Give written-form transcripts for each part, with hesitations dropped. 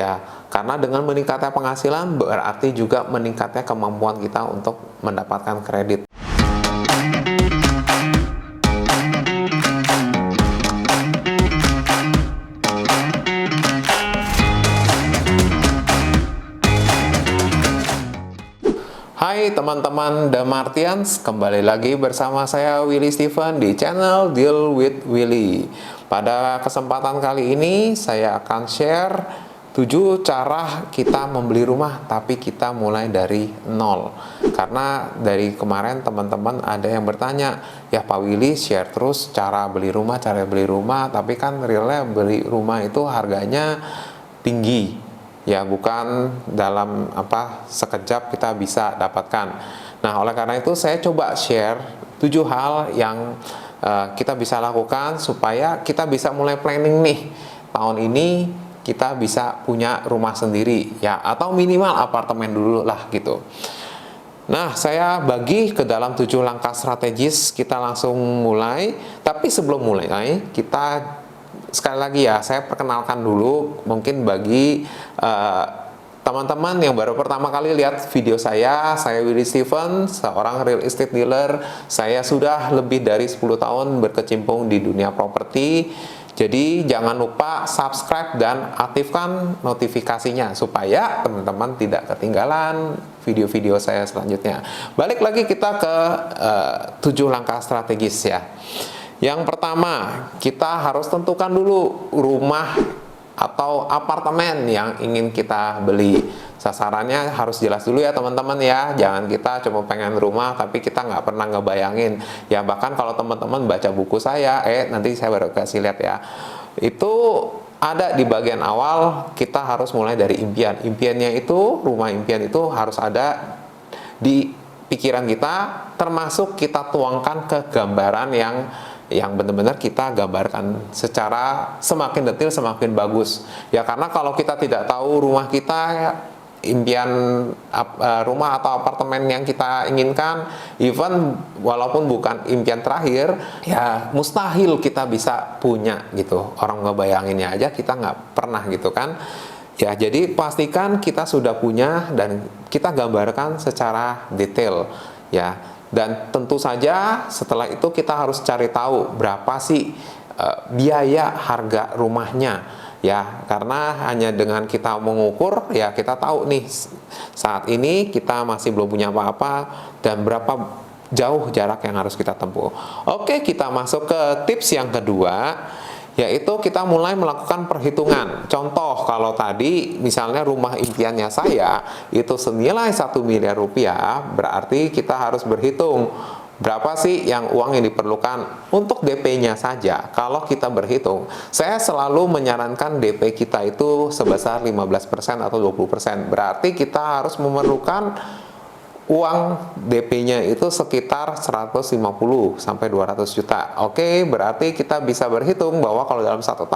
Ya, karena dengan meningkatnya penghasilan berarti juga meningkatnya kemampuan kita untuk mendapatkan kredit. Hai teman-teman Damartians, kembali lagi bersama saya Willy Steven di channel Deal with Willy. Pada kesempatan kali ini saya akan share 7 cara kita membeli rumah tapi kita mulai dari nol. Karena dari kemarin teman-teman ada yang bertanya, ya Pak Willy share terus cara beli rumah, tapi kan realnya beli rumah itu harganya tinggi. Ya, bukan dalam sekejap kita bisa dapatkan. Nah, oleh karena itu saya coba share 7 hal yang kita bisa lakukan supaya kita bisa mulai planning nih. Tahun ini kita bisa punya rumah sendiri ya, atau minimal apartemen dulu lah gitu. Nah, saya bagi ke dalam 7 langkah strategis, kita langsung mulai. Tapi sebelum mulai, kita sekali lagi ya, saya perkenalkan dulu mungkin bagi teman-teman yang baru pertama kali lihat video saya Willy Steven, seorang real estate dealer. Saya sudah lebih dari 10 tahun berkecimpung di dunia properti. Jadi jangan lupa subscribe dan aktifkan notifikasinya supaya teman-teman tidak ketinggalan video-video saya selanjutnya. Balik lagi kita ke 7 langkah strategis ya. Yang pertama, kita harus tentukan dulu rumah atau apartemen yang ingin kita beli. Sasarannya harus jelas dulu ya teman-teman ya. Jangan kita cuma pengen rumah tapi kita nggak pernah ngebayangin. Ya bahkan kalau teman-teman baca buku saya, nanti saya baru kasih lihat ya. Itu ada di bagian awal, kita harus mulai dari impian. Impiannya itu, rumah impian itu harus ada di pikiran kita, termasuk kita tuangkan ke gambaran yang benar-benar kita gambarkan secara semakin detail semakin bagus ya. Karena kalau kita tidak tahu rumah kita, impian rumah atau apartemen yang kita inginkan, even walaupun bukan impian terakhir ya, mustahil kita bisa punya gitu. Orang ngebayanginnya aja kita nggak pernah gitu kan ya. Jadi pastikan kita sudah punya dan kita gambarkan secara detail ya. Dan tentu saja setelah itu kita harus cari tahu berapa sih biaya harga rumahnya ya. Karena hanya dengan kita mengukur ya, kita tahu nih saat ini kita masih belum punya apa-apa dan berapa jauh jarak yang harus kita tempuh. Oke, kita masuk ke tips yang kedua, yaitu kita mulai melakukan perhitungan. Contoh, kalau tadi misalnya rumah impiannya saya itu senilai 1 miliar rupiah, berarti kita harus berhitung berapa sih yang uang yang diperlukan untuk DP-nya saja. Kalau kita berhitung, saya selalu menyarankan DP kita itu sebesar 15% atau 20%. Berarti kita harus memerlukan uang DP-nya itu sekitar 150 sampai 200 juta. Oke, berarti kita bisa berhitung bahwa kalau dalam satu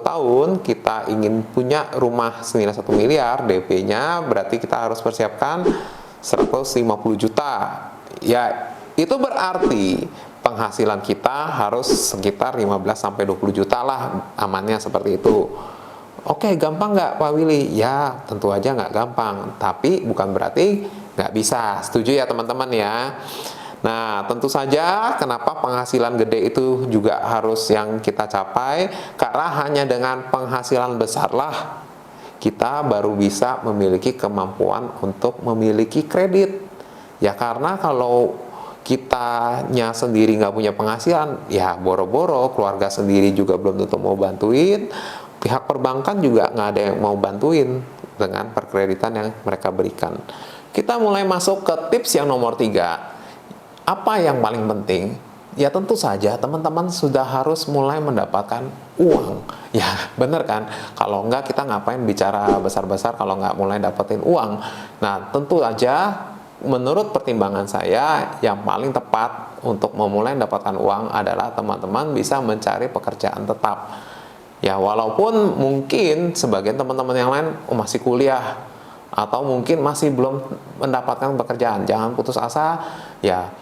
tahun kita ingin punya rumah senilai 1 miliar, DP-nya berarti kita harus persiapkan 150 juta. Ya, itu berarti penghasilan kita harus sekitar 15 sampai 20 juta lah, amannya seperti itu. Oke, gampang nggak Pak Willy? Ya, tentu aja nggak gampang. Tapi bukan berarti nggak bisa. Setuju ya teman-teman ya? Nah, tentu saja kenapa penghasilan gede itu juga harus yang kita capai. Karena hanya dengan penghasilan besarlah kita baru bisa memiliki kemampuan untuk memiliki kredit. Ya, karena kalau kitanya sendiri nggak punya penghasilan, ya boro-boro keluarga sendiri juga belum tentu mau bantuin. Pihak perbankan juga nggak ada yang mau bantuin dengan perkreditan yang mereka berikan. Kita mulai masuk ke tips yang nomor 3. Apa yang paling penting? Ya tentu saja teman-teman sudah harus mulai mendapatkan uang. Ya bener kan? Kalau nggak kita ngapain bicara besar-besar kalau nggak mulai dapetin uang. Nah tentu aja menurut pertimbangan saya yang paling tepat untuk memulai mendapatkan uang adalah teman-teman bisa mencari pekerjaan tetap. Ya walaupun mungkin sebagian teman-teman yang lain masih kuliah atau mungkin masih belum mendapatkan pekerjaan, jangan putus asa ya.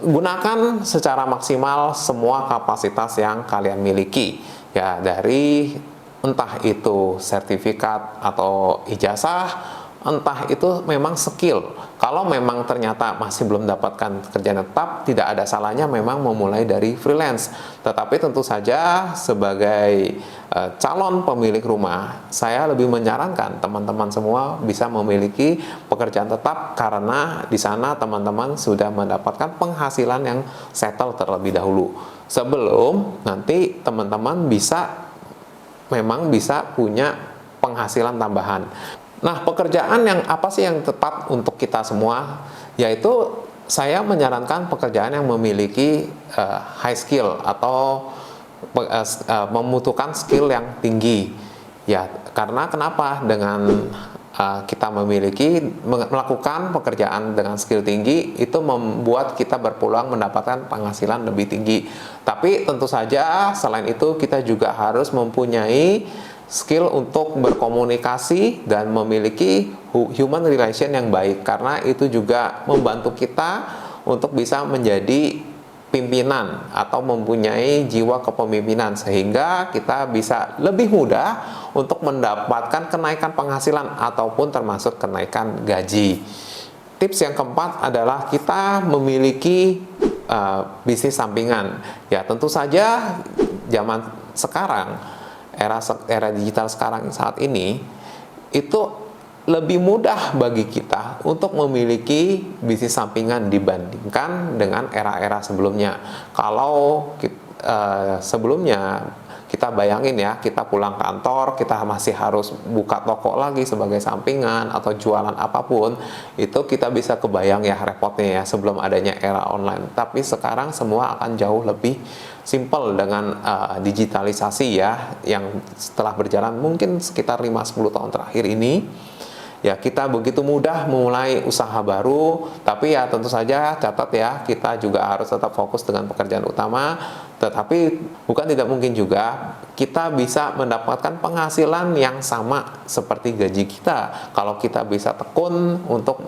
Gunakan secara maksimal semua kapasitas yang kalian miliki ya, dari entah itu sertifikat atau ijazah, entah itu memang skill. Kalau memang ternyata masih belum dapatkan kerjaan tetap, tidak ada salahnya memang memulai dari freelance. Tetapi tentu saja sebagai calon pemilik rumah, saya lebih menyarankan teman-teman semua bisa memiliki pekerjaan tetap, karena di sana teman-teman sudah mendapatkan penghasilan yang settle terlebih dahulu. Sebelum nanti teman-teman memang bisa punya penghasilan tambahan. Nah, pekerjaan yang apa sih yang tepat untuk kita semua? Yaitu saya menyarankan pekerjaan yang memiliki high skill atau membutuhkan skill yang tinggi. Ya, karena kenapa? Dengan kita melakukan pekerjaan dengan skill tinggi, itu membuat kita berpeluang mendapatkan penghasilan lebih tinggi. Tapi tentu saja selain itu kita juga harus mempunyai skill untuk berkomunikasi dan memiliki human relation yang baik, karena itu juga membantu kita untuk bisa menjadi pimpinan atau mempunyai jiwa kepemimpinan, sehingga kita bisa lebih mudah untuk mendapatkan kenaikan penghasilan ataupun termasuk kenaikan gaji. Tips yang keempat adalah kita memiliki bisnis sampingan. Ya, tentu saja zaman sekarang, era digital sekarang saat ini, itu lebih mudah bagi kita untuk memiliki bisnis sampingan dibandingkan dengan era-era sebelumnya. Kalau sebelumnya kita bayangin ya, kita pulang kantor, kita masih harus buka toko lagi sebagai sampingan atau jualan apapun, itu kita bisa kebayang ya repotnya ya sebelum adanya era online. Tapi sekarang semua akan jauh lebih simple dengan digitalisasi ya, yang setelah berjalan mungkin sekitar 5-10 tahun terakhir ini. Ya, kita begitu mudah memulai usaha baru, tapi ya tentu saja catat ya, kita juga harus tetap fokus dengan pekerjaan utama. Tetapi bukan tidak mungkin juga kita bisa mendapatkan penghasilan yang sama seperti gaji kita kalau kita bisa tekun untuk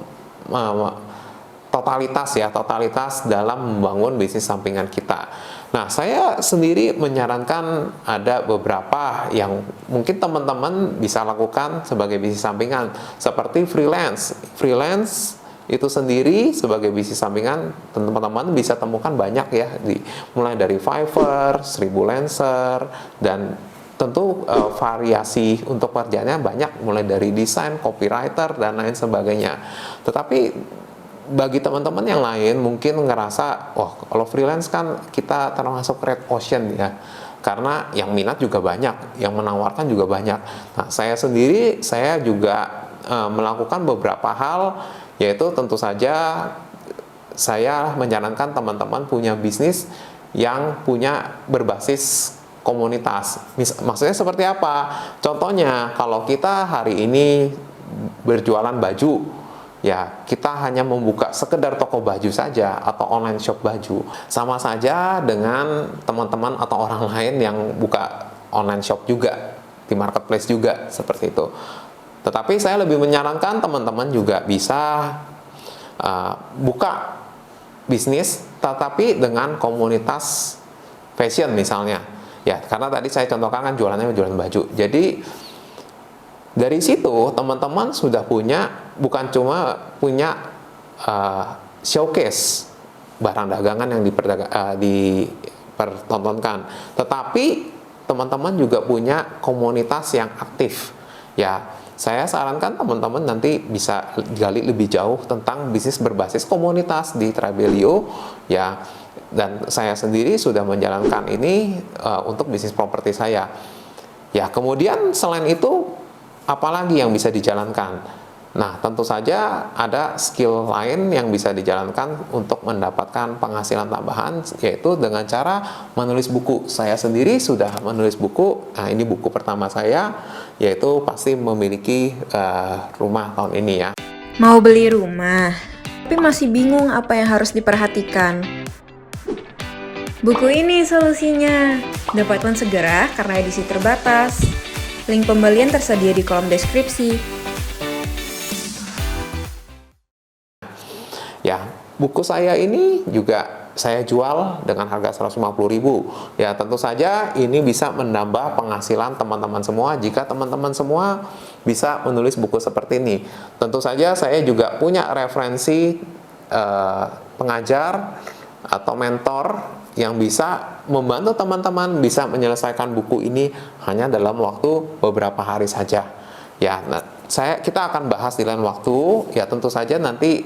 totalitas dalam membangun bisnis sampingan kita. Nah, saya sendiri menyarankan ada beberapa yang mungkin teman-teman bisa lakukan sebagai bisnis sampingan, seperti freelance. Freelance itu sendiri sebagai bisnis sampingan, teman-teman bisa temukan banyak ya, mulai dari Fiverr, 1000 Lancer, dan tentu variasi untuk pekerjaannya banyak, mulai dari desain, copywriter, dan lain sebagainya. Tetapi bagi teman-teman yang lain mungkin ngerasa, wah kalau freelance kan kita termasuk red ocean ya, karena yang minat juga banyak, yang menawarkan juga banyak. Nah, saya sendiri, saya juga melakukan beberapa hal, yaitu tentu saja saya menyarankan teman-teman punya bisnis yang punya berbasis komunitas. Maksudnya seperti apa? Contohnya, kalau kita hari ini berjualan baju, ya kita hanya membuka sekedar toko baju saja atau online shop baju, sama saja dengan teman-teman atau orang lain yang buka online shop juga di marketplace juga, seperti itu. Tetapi saya lebih menyarankan teman-teman juga bisa buka bisnis tetapi dengan komunitas fashion misalnya. Ya, karena tadi saya contohkan kan jualannya jualan baju. Jadi dari situ teman-teman sudah bukan cuma punya showcase barang dagangan yang dipertontonkan, tetapi teman-teman juga punya komunitas yang aktif. Ya, saya sarankan teman-teman nanti bisa gali lebih jauh tentang bisnis berbasis komunitas di Tribelio ya. Dan saya sendiri sudah menjalankan ini untuk bisnis properti saya. Ya, kemudian selain itu apalagi yang bisa dijalankan? Nah, tentu saja ada skill lain yang bisa dijalankan untuk mendapatkan penghasilan tambahan, yaitu dengan cara menulis buku. Saya sendiri sudah menulis buku. Nah, ini buku pertama saya, yaitu Pasti Memiliki Rumah tahun ini ya. Mau beli rumah, tapi masih bingung apa yang harus diperhatikan. Buku ini solusinya. Dapatkan segera karena edisi terbatas. Link pembelian tersedia di kolom deskripsi. Ya, buku saya ini juga saya jual dengan harga 150.000. Ya, tentu saja ini bisa menambah penghasilan teman-teman semua jika teman-teman semua bisa menulis buku seperti ini. Tentu saja saya juga punya referensi pengajar atau mentor yang bisa membantu teman-teman bisa menyelesaikan buku ini hanya dalam waktu beberapa hari saja. Ya, kita akan bahas di lain waktu. Ya, tentu saja nanti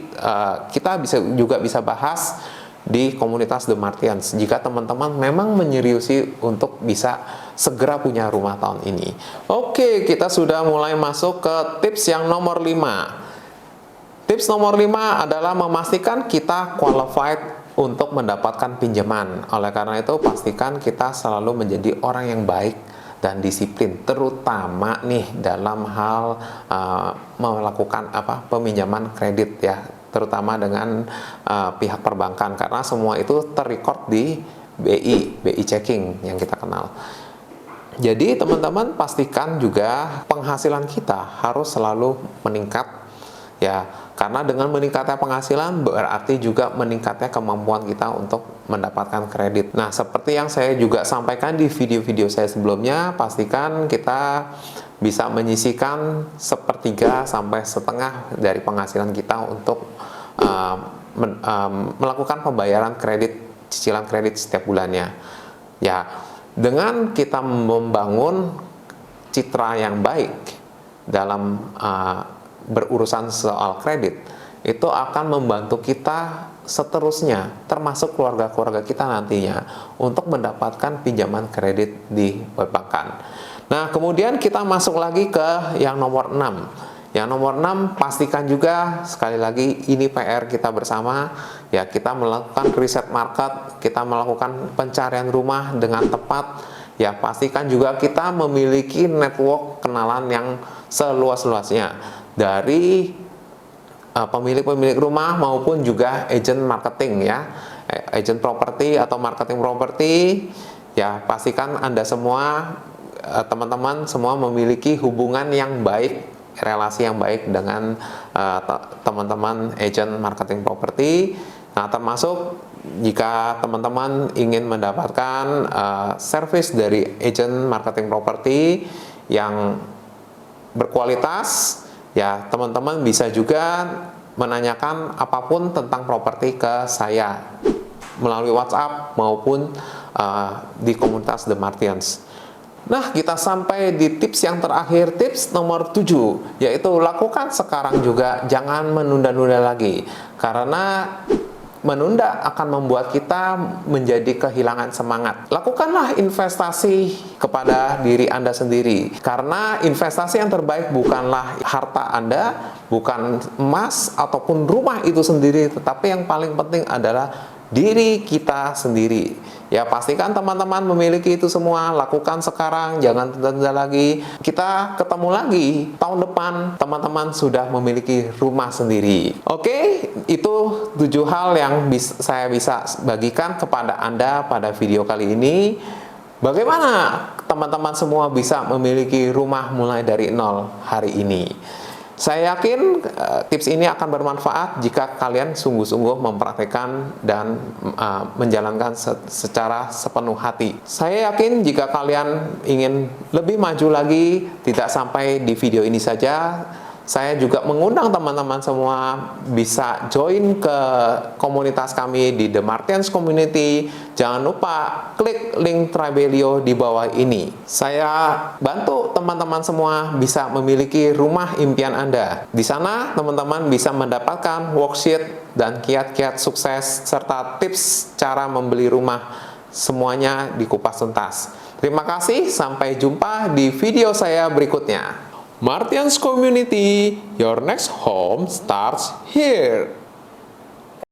kita juga bisa bahas di komunitas The Martians jika teman-teman memang menyeriusi untuk bisa segera punya rumah tahun ini. Oke, kita sudah mulai masuk ke tips yang nomor 5. Tips nomor 5 adalah memastikan kita qualified untuk mendapatkan pinjaman. Oleh karena itu, pastikan kita selalu menjadi orang yang baik dan disiplin, terutama nih dalam hal melakukan peminjaman kredit ya, terutama dengan pihak perbankan, karena semua itu terrecord di BI checking yang kita kenal. Jadi teman-teman pastikan juga penghasilan kita harus selalu meningkat ya, karena dengan meningkatnya penghasilan berarti juga meningkatnya kemampuan kita untuk mendapatkan kredit. Nah, seperti yang saya juga sampaikan di video-video saya sebelumnya, pastikan kita bisa menyisihkan 1/3 sampai setengah dari penghasilan kita untuk melakukan pembayaran cicilan kredit setiap bulannya. Ya, dengan kita membangun citra yang baik dalam berurusan soal kredit, itu akan membantu kita seterusnya, termasuk keluarga-keluarga kita nantinya, untuk mendapatkan pinjaman kredit di perbankan. Nah, kemudian kita masuk lagi ke yang nomor 6. Yang nomor 6, pastikan juga, sekali lagi, ini PR kita bersama, ya, kita melakukan riset market, kita melakukan pencarian rumah dengan tepat, ya, pastikan juga kita memiliki network kenalan yang seluas-luasnya, dari pemilik-pemilik rumah maupun juga agent marketing ya, agent properti atau marketing properti ya. Pastikan Anda semua, teman-teman semua memiliki hubungan yang baik, relasi yang baik dengan teman-teman agent marketing properti. Nah, termasuk jika teman-teman ingin mendapatkan service dari agent marketing properti yang berkualitas, ya, teman-teman bisa juga menanyakan apapun tentang properti ke saya melalui WhatsApp maupun di komunitas The Martians. Nah, kita sampai di tips yang terakhir, tips nomor 7, yaitu lakukan sekarang juga, jangan menunda-nunda lagi, karena menunda akan membuat kita menjadi kehilangan semangat. Lakukanlah investasi kepada diri Anda sendiri, karena investasi yang terbaik bukanlah harta Anda, bukan emas ataupun rumah itu sendiri, tetapi yang paling penting adalah diri kita sendiri. Ya, pastikan teman-teman memiliki itu semua, lakukan sekarang, jangan tunda-tunda lagi. Kita ketemu lagi tahun depan, teman-teman sudah memiliki rumah sendiri. Oke, itu 7 hal yang saya bisa bagikan kepada Anda pada video kali ini. Bagaimana teman-teman semua bisa memiliki rumah mulai dari nol hari ini? Saya yakin tips ini akan bermanfaat jika kalian sungguh-sungguh mempraktekkan dan menjalankan secara sepenuh hati. Saya yakin jika kalian ingin lebih maju lagi, tidak sampai di video ini saja, saya juga mengundang teman-teman semua bisa join ke komunitas kami di The Martians Community. Jangan lupa klik link Tribelio di bawah ini. Saya bantu teman-teman semua bisa memiliki rumah impian Anda. Di sana teman-teman bisa mendapatkan worksheet dan kiat-kiat sukses serta tips cara membeli rumah, semuanya dikupas tuntas. Terima kasih, sampai jumpa di video saya berikutnya. Martians Community, your next home starts here.